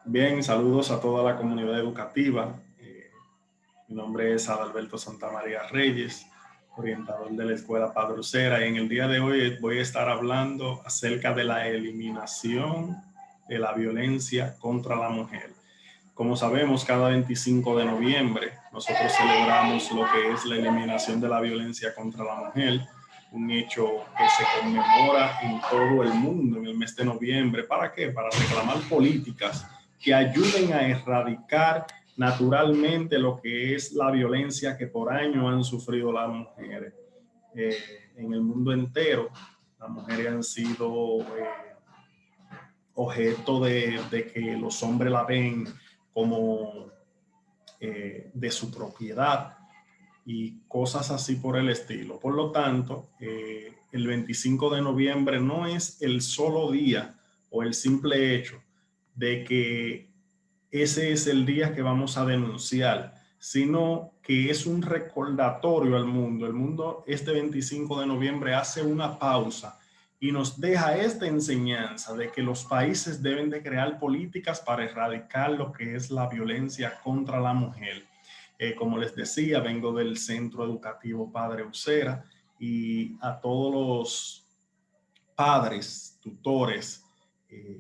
Bien, saludos a toda la comunidad educativa. Mi nombre es Adalberto Santamaría Reyes, orientador de la Escuela Padre Ucera, y en el día de hoy voy a estar hablando acerca de la eliminación de la violencia contra la mujer. Como sabemos, cada 25 de noviembre nosotros celebramos lo que es la eliminación de la violencia contra la mujer, un hecho que se conmemora en todo el mundo en el mes de noviembre. ¿Para qué? Para reclamar políticas que ayuden a erradicar naturalmente lo que es la violencia que por años han sufrido las mujeres. Eh, en el mundo entero, las mujeres han sido objeto de que los hombres la ven como de su propiedad y cosas así por el estilo. Por lo tanto, el 25 de noviembre no es el solo día o el simple hecho de que ese es el día que vamos a denunciar, sino que es un recordatorio al mundo. El mundo este 25 de noviembre hace una pausa y nos deja esta enseñanza de que los países deben de crear políticas para erradicar lo que es la violencia contra la mujer. Como les decía, vengo del Centro Educativo Padre Ucera y a todos los padres, tutores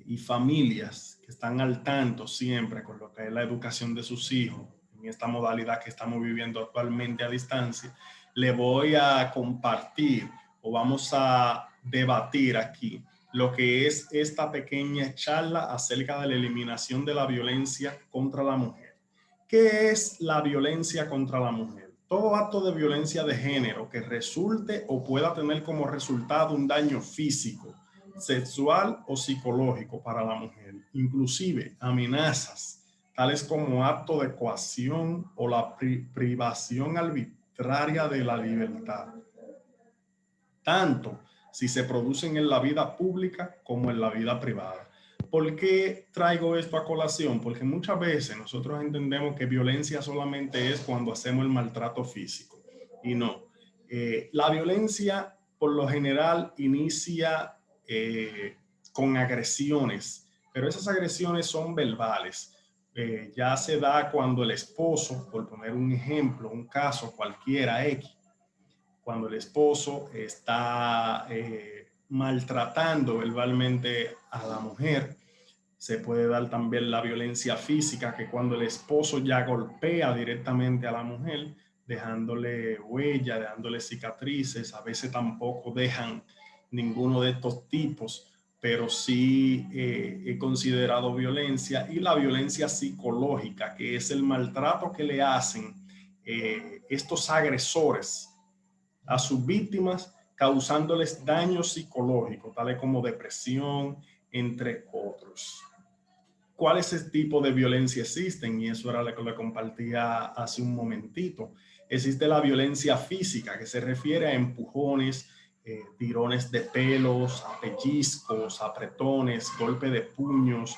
y familias que están al tanto siempre con lo que es la educación de sus hijos en esta modalidad que estamos viviendo actualmente a distancia, le voy a compartir o vamos a debatir aquí lo que es esta pequeña charla acerca de la eliminación de la violencia contra la mujer. ¿Qué es la violencia contra la mujer? Todo acto de violencia de género que resulte o pueda tener como resultado un daño físico, sexual o psicológico para la mujer, inclusive amenazas, tales como acto de coacción o la privación arbitraria de la libertad, tanto si se producen en la vida pública como en la vida privada. ¿Por qué traigo esto a colación? Porque muchas veces nosotros entendemos que violencia solamente es cuando hacemos el maltrato físico y no. La violencia por lo general inicia con agresiones, pero esas agresiones son verbales. Ya se da cuando el esposo, por poner un ejemplo, un caso cualquiera X, cuando el esposo está maltratando verbalmente a la mujer. Se puede dar también la violencia física, que cuando el esposo ya golpea directamente a la mujer, dejándole huella, dejándole cicatrices. A veces tampoco dejan ninguno de estos tipos, pero sí he considerado violencia. Y la violencia psicológica, que es el maltrato que le hacen estos agresores a sus víctimas, causándoles daños psicológicos, tales como depresión, entre otros. ¿Cuáles tipos de violencia existen? Y eso era lo que le compartía hace un momentito. Existe la violencia física, que se refiere a empujones, tirones de pelos, a pellizcos, apretones, golpe de puños,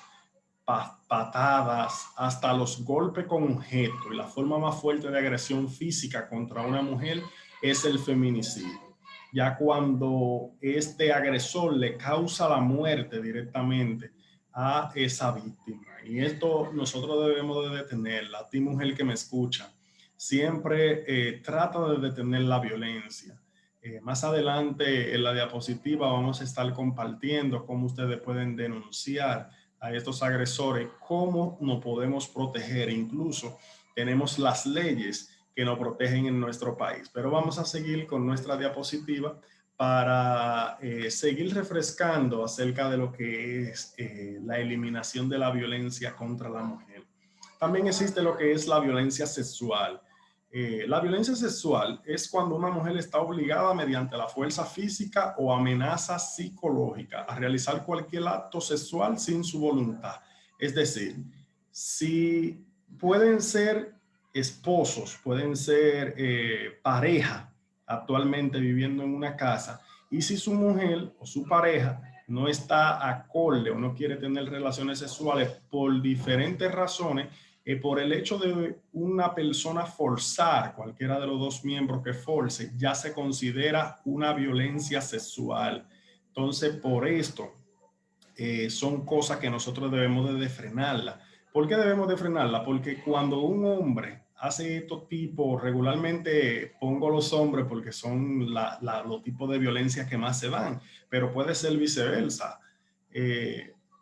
patadas, hasta los golpes con objetos. Y la forma más fuerte de agresión física contra una mujer es el feminicidio. Ya cuando este agresor le causa la muerte directamente a esa víctima. Y esto nosotros debemos de detenerla. A ti, mujer que me escucha, siempre trata de detener la violencia. Más adelante en la diapositiva vamos a estar compartiendo cómo ustedes pueden denunciar a estos agresores, cómo nos podemos proteger. Incluso tenemos las leyes que nos protegen en nuestro país. Pero vamos a seguir con nuestra diapositiva para seguir refrescando acerca de lo que es la eliminación de la violencia contra la mujer. También existe lo que es la violencia sexual. La violencia sexual es cuando una mujer está obligada mediante la fuerza física o amenaza psicológica a realizar cualquier acto sexual sin su voluntad. Es decir, si pueden ser esposos, pueden ser pareja actualmente viviendo en una casa, y si su mujer o su pareja no está acorde o no quiere tener relaciones sexuales por diferentes razones, por el hecho de una persona forzar, cualquiera de los dos miembros que force, ya se considera una violencia sexual. Entonces, por esto, son cosas que nosotros debemos de frenarla. ¿Por qué debemos de frenarla? Porque cuando un hombre hace estos tipos, regularmente pongo los hombres porque son los tipos de violencia que más se dan, pero puede ser viceversa.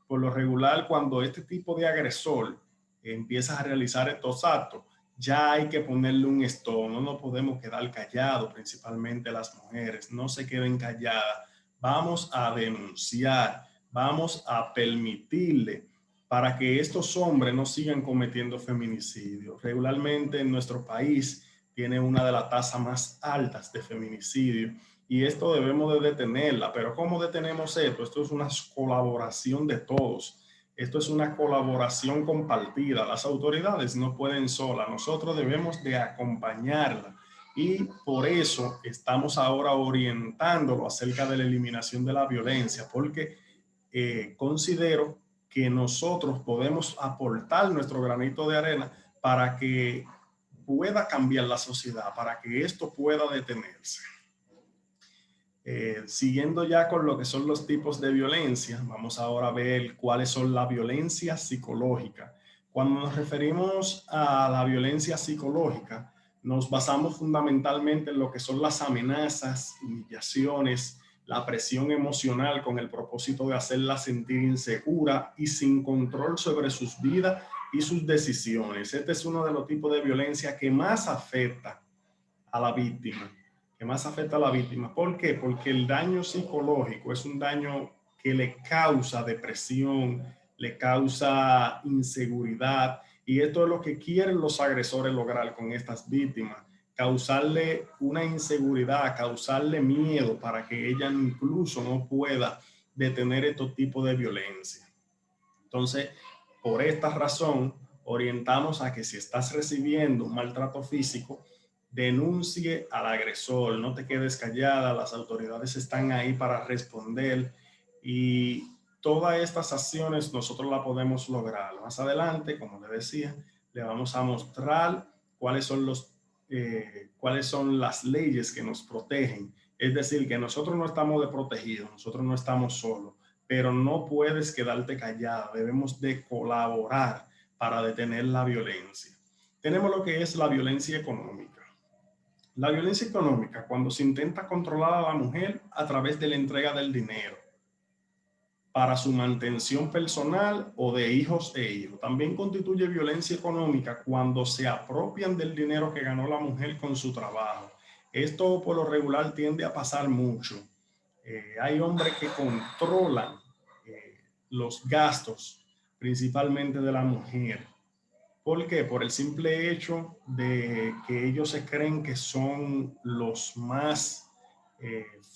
Por lo regular, cuando este tipo de agresor empieza a realizar estos actos, ya hay que ponerle un stop, no nos podemos quedar callados, principalmente las mujeres, no se queden calladas, vamos a denunciar, vamos a permitirle para que estos hombres no sigan cometiendo feminicidios. Regularmente en nuestro país tiene una de las tasas más altas de feminicidio y esto debemos de detenerla. Pero ¿cómo detenemos esto? Esto es una colaboración de todos. Esto es una colaboración compartida. Las autoridades no pueden solas. Nosotros debemos de acompañarla. Y por eso estamos ahora orientándolo acerca de la eliminación de la violencia, porque considero que nosotros podemos aportar nuestro granito de arena para que pueda cambiar la sociedad, para que esto pueda detenerse. Siguiendo ya con lo que son los tipos de violencia, vamos ahora a ver cuáles son la violencia psicológica. Cuando nos referimos a la violencia psicológica, nos basamos fundamentalmente en lo que son las amenazas, humillaciones, la presión emocional con el propósito de hacerla sentir insegura y sin control sobre sus vidas y sus decisiones. Este es uno de los tipos de violencia que más afecta a la víctima. ¿Por qué? Porque el daño psicológico es un daño que le causa depresión, le causa inseguridad, y esto es lo que quieren los agresores lograr con estas víctimas, causarle una inseguridad, causarle miedo para que ella incluso no pueda detener estos tipos de violencia. Entonces, por esta razón, orientamos a que si estás recibiendo un maltrato físico, denuncie al agresor, no te quedes callada, las autoridades están ahí para responder y todas estas acciones nosotros las podemos lograr. Más adelante, como le decía, le vamos a mostrar cuáles son las leyes que nos protegen. Es decir, que nosotros no estamos desprotegidos, nosotros no estamos solos, pero no puedes quedarte callada, debemos de colaborar para detener la violencia. Tenemos lo que es la violencia económica. La violencia económica, cuando se intenta controlar a la mujer a través de la entrega del dinero para su mantención personal o de hijos e hijos. También constituye violencia económica cuando se apropian del dinero que ganó la mujer con su trabajo. Esto por lo regular tiende a pasar mucho. Hay hombres que controlan los gastos, principalmente de la mujer. ¿Por qué? Por el simple hecho de que ellos se creen que son los más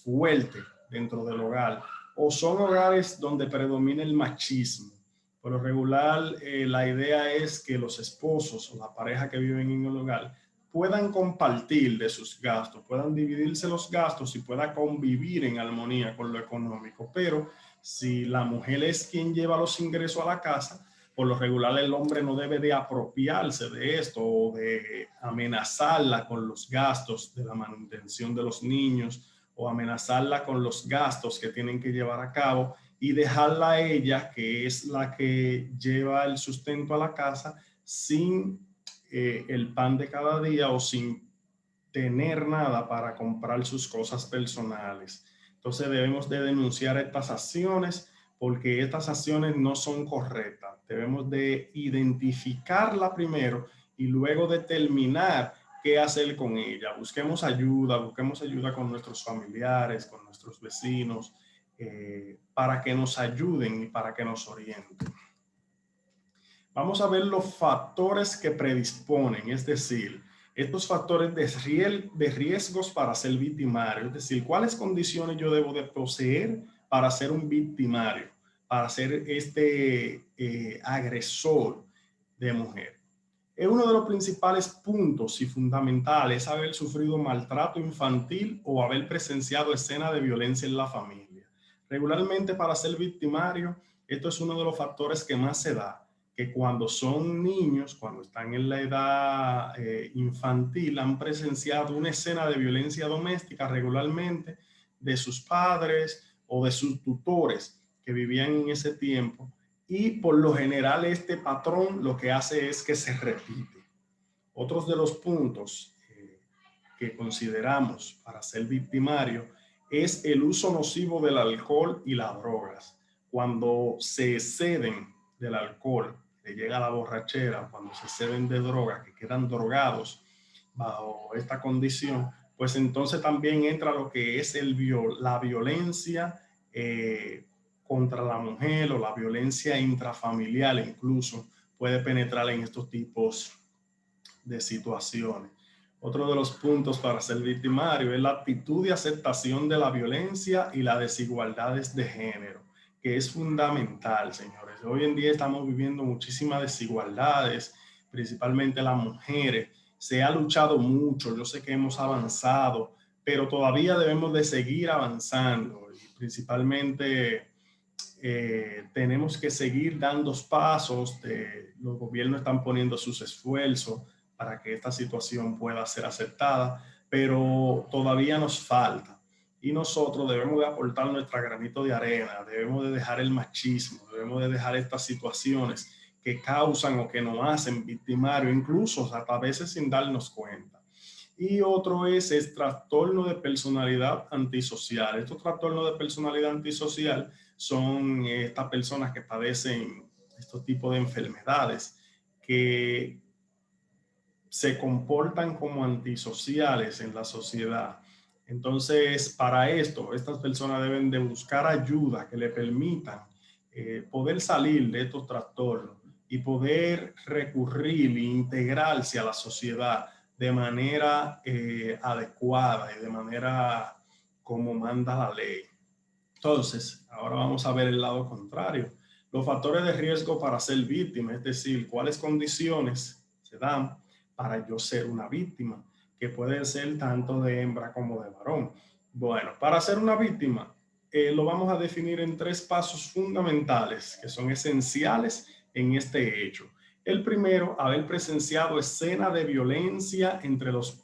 fuertes dentro del hogar, o son hogares donde predomina el machismo. Por lo regular, la idea es que los esposos o la pareja que viven en el hogar puedan compartir de sus gastos, puedan dividirse los gastos y puedan convivir en armonía con lo económico. Pero si la mujer es quien lleva los ingresos a la casa, por lo regular el hombre no debe de apropiarse de esto o de amenazarla con los gastos de la manutención de los niños o amenazarla con los gastos que tienen que llevar a cabo y dejarla a ella, que es la que lleva el sustento a la casa, sin el pan de cada día o sin tener nada para comprar sus cosas personales. Entonces debemos de denunciar estas acciones porque estas acciones no son correctas. Debemos de identificarla primero y luego determinar qué hacer con ella. Busquemos ayuda con nuestros familiares, con nuestros vecinos, para que nos ayuden y para que nos orienten. Vamos a ver los factores que predisponen, es decir, estos factores de riesgos para ser victimario, es decir, cuáles condiciones yo debo de poseer para ser un victimario, para ser este agresor de mujer. Uno de los principales puntos y fundamentales es haber sufrido maltrato infantil o haber presenciado escenas de violencia en la familia. Regularmente para ser victimario, esto es uno de los factores que más se da, que cuando son niños, cuando están en la edad infantil, han presenciado una escena de violencia doméstica regularmente de sus padres o de sus tutores que vivían en ese tiempo, y por lo general este patrón lo que hace es que se repite. Otros de los puntos que consideramos para ser victimario es el uso nocivo del alcohol y las drogas. Cuando se exceden del alcohol, le llega la borrachera, cuando se exceden de droga, que quedan drogados bajo esta condición, pues entonces también entra lo que es la violencia contra la mujer o la violencia intrafamiliar, incluso puede penetrar en estos tipos de situaciones. Otro de los puntos para ser victimario es la actitud de aceptación de la violencia y las desigualdades de género, que es fundamental, señores. Hoy en día estamos viviendo muchísimas desigualdades, principalmente las mujeres. Se ha luchado mucho, yo sé que hemos avanzado, pero todavía debemos de seguir avanzando y principalmente tenemos que seguir dando pasos. Los gobiernos están poniendo sus esfuerzos para que esta situación pueda ser aceptada, pero todavía nos falta. Y nosotros debemos de aportar nuestra granito de arena, debemos de dejar el machismo, debemos de dejar estas situaciones que causan o que nos hacen victimarios, incluso hasta a veces sin darnos cuenta. Y otro es el trastorno de personalidad antisocial. Estos trastornos de personalidad antisocial son estas personas que padecen estos tipos de enfermedades que se comportan como antisociales en la sociedad. Entonces, para esto, estas personas deben de buscar ayuda que le permitan poder salir de estos trastornos y poder recurrir e integrarse a la sociedad de manera adecuada y de manera como manda la ley. Entonces, ahora vamos a ver el lado contrario. Los factores de riesgo para ser víctima, es decir, cuáles condiciones se dan para yo ser una víctima, que pueden ser tanto de hembra como de varón. Bueno, para ser una víctima, lo vamos a definir en 3 pasos fundamentales que son esenciales en este hecho. El primero, haber presenciado escena de violencia entre los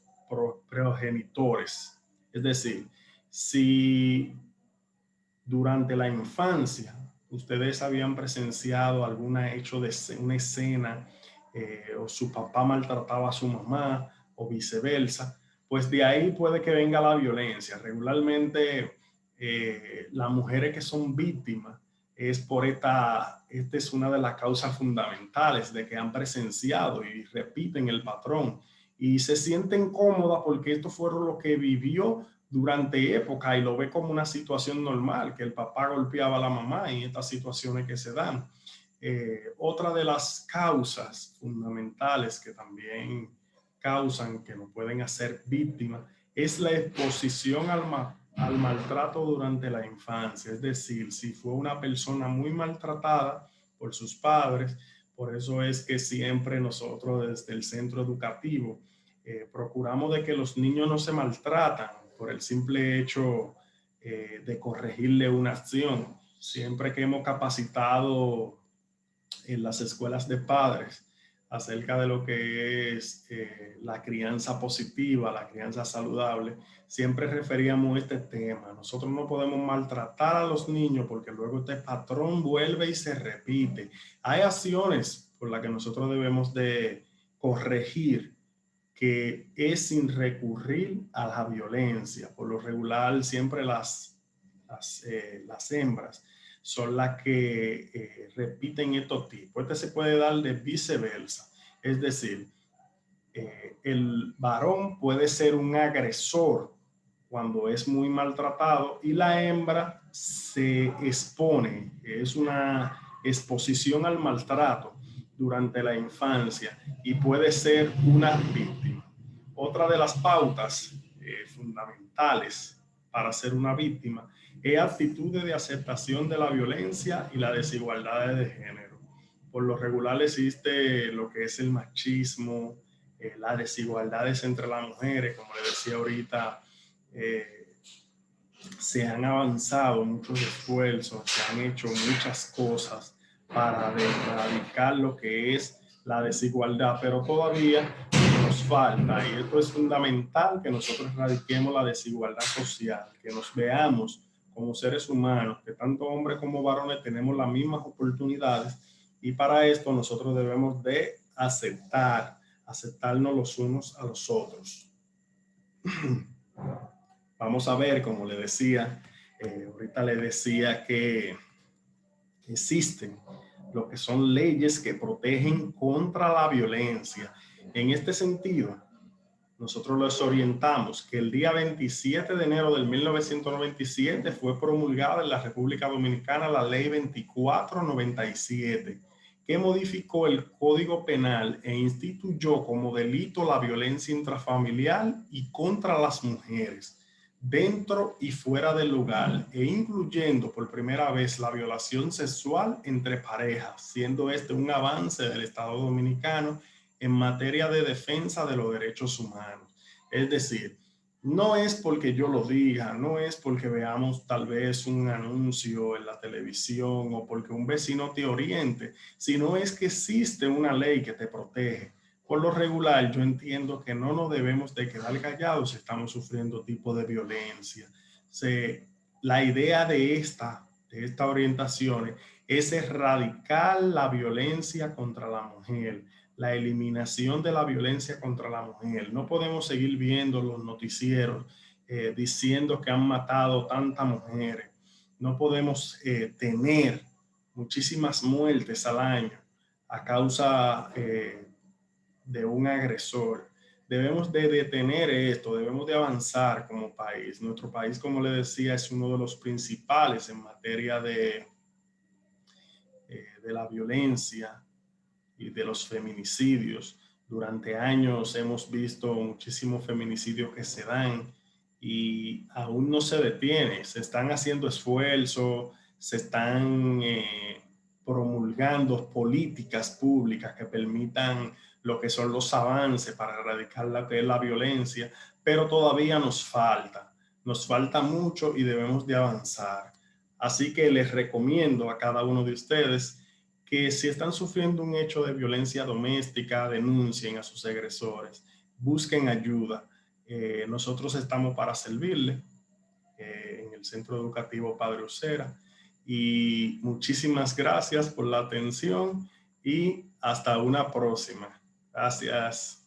progenitores. Es decir, si durante la infancia ustedes habían presenciado algún hecho de una escena o su papá maltrataba a su mamá o viceversa, pues de ahí puede que venga la violencia. Regularmente las mujeres que son víctimas es por esta es una de las causas fundamentales de que han presenciado y repiten el patrón y se sienten cómodas porque esto fue lo que vivió durante época y lo ve como una situación normal, que el papá golpeaba a la mamá y estas situaciones que se dan. Otra de las causas fundamentales que también causan que nos pueden hacer víctimas es la exposición al maltrato durante la infancia. Es decir, si fue una persona muy maltratada por sus padres, por eso es que siempre nosotros desde el centro educativo procuramos de que los niños no se maltratan por el simple hecho de corregirle una acción. Siempre que hemos capacitado en las escuelas de padres acerca de lo que es la crianza positiva, la crianza saludable, siempre referíamos este tema. Nosotros no podemos maltratar a los niños porque luego este patrón vuelve y se repite. Hay acciones por las que nosotros debemos de corregir que es sin recurrir a la violencia. Por lo regular, siempre las hembras son las que repiten estos tipos. Este se puede dar de viceversa. Es decir, el varón puede ser un agresor cuando es muy maltratado y la hembra se expone, es una exposición al maltrato durante la infancia y puede ser una víctima. Otra de las pautas fundamentales para ser una víctima es actitudes de aceptación de la violencia y las desigualdades de género. Por lo regular existe lo que es el machismo, las desigualdades entre las mujeres, como le decía ahorita, se han avanzado muchos esfuerzos, se han hecho muchas cosas para erradicar lo que es la desigualdad, pero todavía nos falta y esto es fundamental que nosotros erradiquemos la desigualdad social, que nos veamos como seres humanos, que tanto hombres como varones tenemos las mismas oportunidades, y para esto nosotros debemos de aceptarnos los unos a los otros. Vamos a ver, como le decía, ahorita le decía que existen lo que son leyes que protegen contra la violencia. En este sentido, nosotros les orientamos que el día 27 de enero del 1997 fue promulgada en la República Dominicana la Ley 2497, que modificó el Código Penal e instituyó como delito la violencia intrafamiliar y contra las mujeres, dentro y fuera del hogar, e incluyendo por primera vez la violación sexual entre parejas, siendo este un avance del Estado Dominicano en materia de defensa de los derechos humanos. Es decir, no es porque yo lo diga, no es porque veamos tal vez un anuncio en la televisión o porque un vecino te oriente, sino es que existe una ley que te protege. Por lo regular, yo entiendo que no nos debemos de quedar callados si estamos sufriendo tipo de violencia. La idea de esta orientación es erradicar la violencia contra la mujer, la eliminación de la violencia contra la mujer. No podemos seguir viendo los noticieros diciendo que han matado tantas mujeres. No podemos tener muchísimas muertes al año a causa de un agresor. Debemos de detener esto, debemos de avanzar como país. Nuestro país, como le decía, es uno de los principales en materia de la violencia y de los feminicidios. Durante años hemos visto muchísimos feminicidios que se dan y aún no se detiene. Se están haciendo esfuerzos, se están promulgando políticas públicas que permitan lo que son los avances para erradicar lo que es la violencia, pero todavía nos falta mucho y debemos de avanzar. Así que les recomiendo a cada uno de ustedes que si están sufriendo un hecho de violencia doméstica, denuncien a sus agresores, busquen ayuda. Nosotros estamos para servirle en el Centro Educativo Padre Ucera. Y muchísimas gracias por la atención y hasta una próxima. Gracias.